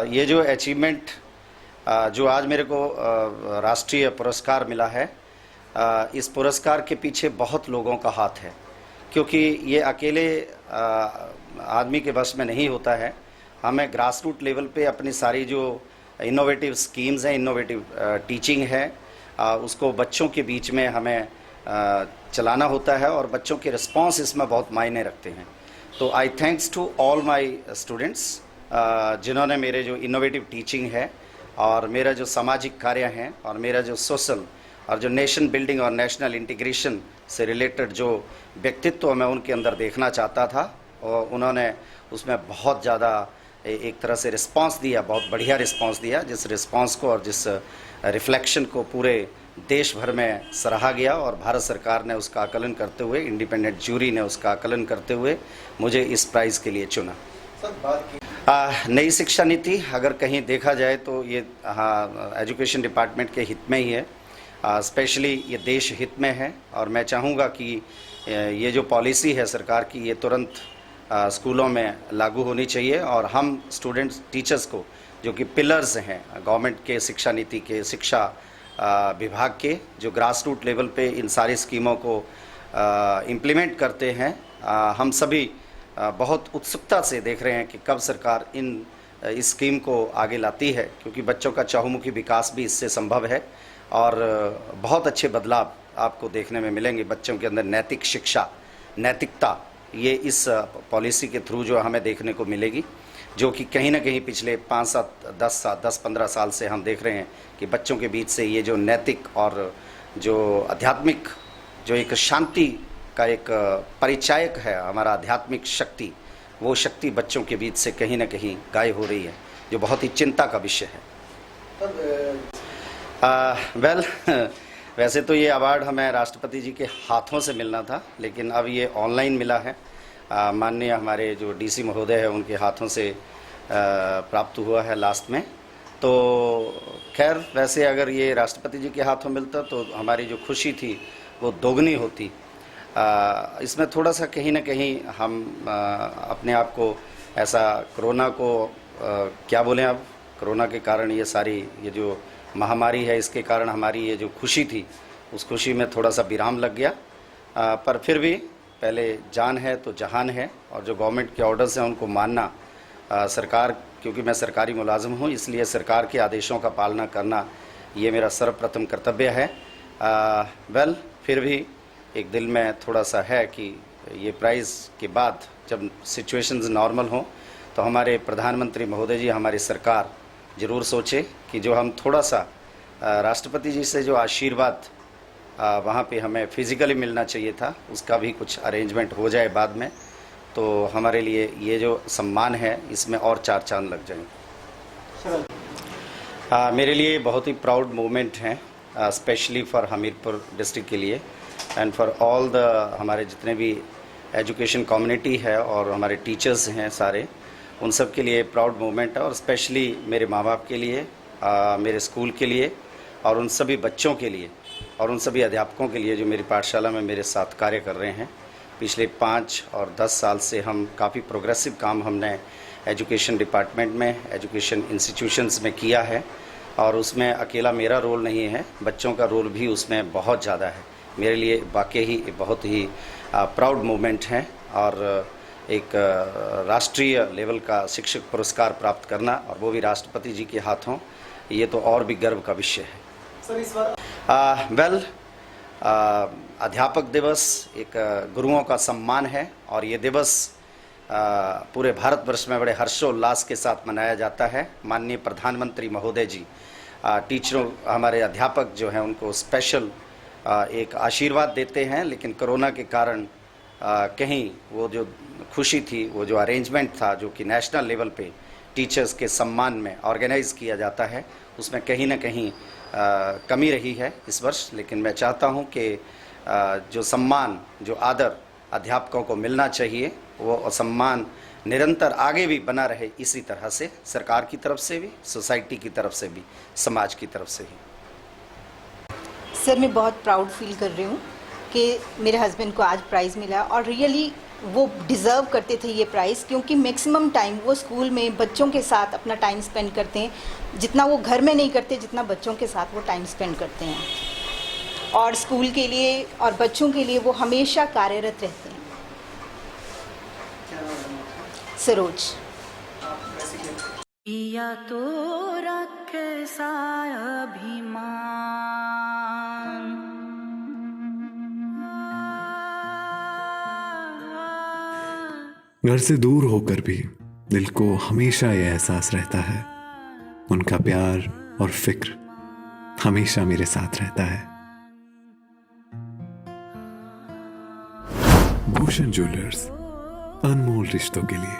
ये जो अचीवमेंट जो आज मेरे को राष्ट्रीय पुरस्कार मिला है, इस पुरस्कार के पीछे बहुत लोगों का हाथ है, क्योंकि ये अकेले आदमी के बस में नहीं होता है। हमें ग्रास रूट लेवल पे अपनी सारी जो इनोवेटिव स्कीम्स हैं, इनोवेटिव टीचिंग है, उसको बच्चों के बीच में हमें चलाना होता है और बच्चों के रिस्पांस इसमें बहुत मायने रखते हैं। तो I thanks to all my students जिन्होंने मेरे जो इनोवेटिव टीचिंग है और मेरा जो सामाजिक कार्य है और मेरा जो सोशल और जो नेशन बिल्डिंग और नेशनल इंटीग्रेशन से रिलेटेड जो व्यक्तित्व मैं उनके अंदर देखना चाहता था, और उन्होंने उसमें बहुत ज़्यादा एक तरह से रिस्पांस दिया, बहुत बढ़िया रिस्पांस दिया, जिस रिस्पांस को और जिस रिफ्लेक्शन को पूरे देश भर में सराहा गया और भारत सरकार ने उसका आकलन करते हुए, इंडिपेंडेंट जूरी ने उसका आकलन करते हुए मुझे इस प्राइज़ के लिए चुना। नई शिक्षा नीति अगर कहीं देखा जाए तो ये एजुकेशन डिपार्टमेंट के हित में ही है, स्पेशली ये देश हित में है, और मैं चाहूँगा कि ये जो पॉलिसी है सरकार की, ये तुरंत स्कूलों में लागू होनी चाहिए और हम स्टूडेंट्स टीचर्स को, जो कि पिलर्स हैं गवर्नमेंट के शिक्षा नीति के, शिक्षा विभाग के, जो ग्रास रूट लेवल पे इन सारी स्कीमों को इम्प्लीमेंट करते हैं, हम सभी बहुत उत्सुकता से देख रहे हैं कि कब सरकार इस स्कीम को आगे लाती है, क्योंकि बच्चों का चहुमुखी विकास भी इससे संभव है और बहुत अच्छे बदलाव आपको देखने में मिलेंगे। बच्चों के अंदर नैतिक शिक्षा, नैतिकता, ये इस पॉलिसी के थ्रू जो हमें देखने को मिलेगी, जो कि कहीं ना कहीं पिछले 10-15 साल से हम देख रहे हैं कि बच्चों के बीच से ये जो नैतिक और जो आध्यात्मिक, जो एक शांति का एक परिचायक है हमारा आध्यात्मिक शक्ति, वो शक्ति बच्चों के बीच से कहीं ना कहीं गायब हो रही है, जो बहुत ही चिंता का विषय है। वैसे तो ये अवार्ड हमें राष्ट्रपति जी के हाथों से मिलना था, लेकिन अब ये ऑनलाइन मिला है। माननीय हमारे जो डीसी महोदय है उनके हाथों से प्राप्त हुआ है लास्ट में। तो खैर, वैसे अगर ये राष्ट्रपति जी के हाथों मिलता तो हमारी जो खुशी थी वो दोगुनी होती। इसमें थोड़ा सा कहीं ना कहीं हम अपने आप को ऐसा कोरोना को क्या बोलें, अब कोरोना के कारण ये सारी ये जो महामारी है, इसके कारण हमारी ये जो खुशी थी, उस खुशी में थोड़ा सा विराम लग गया। पर फिर भी पहले जान है तो जहान है, और जो गवर्नमेंट के ऑर्डर्स हैं उनको मानना, सरकार, क्योंकि मैं सरकारी मुलाजिम हूँ, इसलिए सरकार के आदेशों का पालना करना ये मेरा सर्वप्रथम कर्तव्य है। फिर भी एक दिल में थोड़ा सा है कि ये प्राइज़ के बाद जब सिचुएशंस नॉर्मल हों तो हमारे प्रधानमंत्री महोदय जी, हमारी सरकार ज़रूर सोचे कि जो हम थोड़ा सा राष्ट्रपति जी से जो आशीर्वाद वहाँ पे हमें फिज़िकली मिलना चाहिए था, उसका भी कुछ अरेंजमेंट हो जाए बाद में, तो हमारे लिए ये जो सम्मान है इसमें और 4 चांद लग जाएंगे। मेरे लिए बहुत ही प्राउड मोमेंट है, स्पेशली फॉर हमीरपुर डिस्ट्रिक्ट के लिए एंड फॉर ऑल द हमारे जितने भी एजुकेशन कम्युनिटी है और हमारे टीचर्स हैं सारे, उन सब के लिए प्राउड मोमेंट है, और स्पेशली मेरे माँ बाप के लिए, मेरे स्कूल के लिए, और उन सभी बच्चों के लिए और उन सभी अध्यापकों के लिए जो मेरी पाठशाला में मेरे साथ कार्य कर रहे हैं। पिछले 5 और 10 साल से हम काफ़ी प्रोग्रेसिव काम हमने एजुकेशन डिपार्टमेंट में, एजुकेशन इंस्टीट्यूशंस में किया है, और उसमें अकेला मेरा रोल नहीं है, बच्चों का रोल भी उसमें बहुत ज़्यादा है। मेरे लिए वाकई ही बहुत ही प्राउड मोमेंट है, और एक राष्ट्रीय लेवल का शिक्षक पुरस्कार प्राप्त करना, और वो भी राष्ट्रपति जी के हाथों, ये तो और भी गर्व का विषय है। सर, इस बार अध्यापक दिवस एक गुरुओं का सम्मान है, और ये दिवस पूरे भारतवर्ष में बड़े हर्षोल्लास के साथ मनाया जाता है। माननीय प्रधानमंत्री महोदय जी टीचरों, हमारे अध्यापक जो हैं उनको स्पेशल एक आशीर्वाद देते हैं, लेकिन कोरोना के कारण कहीं वो जो खुशी थी, वो जो अरेंजमेंट था जो कि नेशनल लेवल पे टीचर्स के सम्मान में ऑर्गेनाइज़ किया जाता है, उसमें कहीं ना कहीं कमी रही है इस वर्ष। लेकिन मैं चाहता हूं कि जो सम्मान, जो आदर अध्यापकों को मिलना चाहिए, वो सम्मान निरंतर आगे भी बना रहे, इसी तरह से सरकार की तरफ से भी, सोसाइटी की तरफ से भी, समाज की तरफ से भी। सर, मैं बहुत प्राउड फील कर रही हूँ कि मेरे हस्बैंड को आज प्राइज़ मिला और रियली वो डिज़र्व करते थे ये प्राइज़, क्योंकि मैक्सिमम टाइम वो स्कूल में बच्चों के साथ अपना टाइम स्पेंड करते हैं, जितना वो घर में नहीं करते, जितना बच्चों के साथ वो टाइम स्पेंड करते हैं। और स्कूल के लिए और बच्चों के लिए वो हमेशा कार्यरत रहते हैं। सरोज। या तो रखे सा अभिमान, घर से दूर होकर भी दिल को हमेशा यह एहसास रहता है, उनका प्यार और फिक्र हमेशा मेरे साथ रहता है। भूषण ज्वेलर्स, अनमोल रिश्तों के लिए।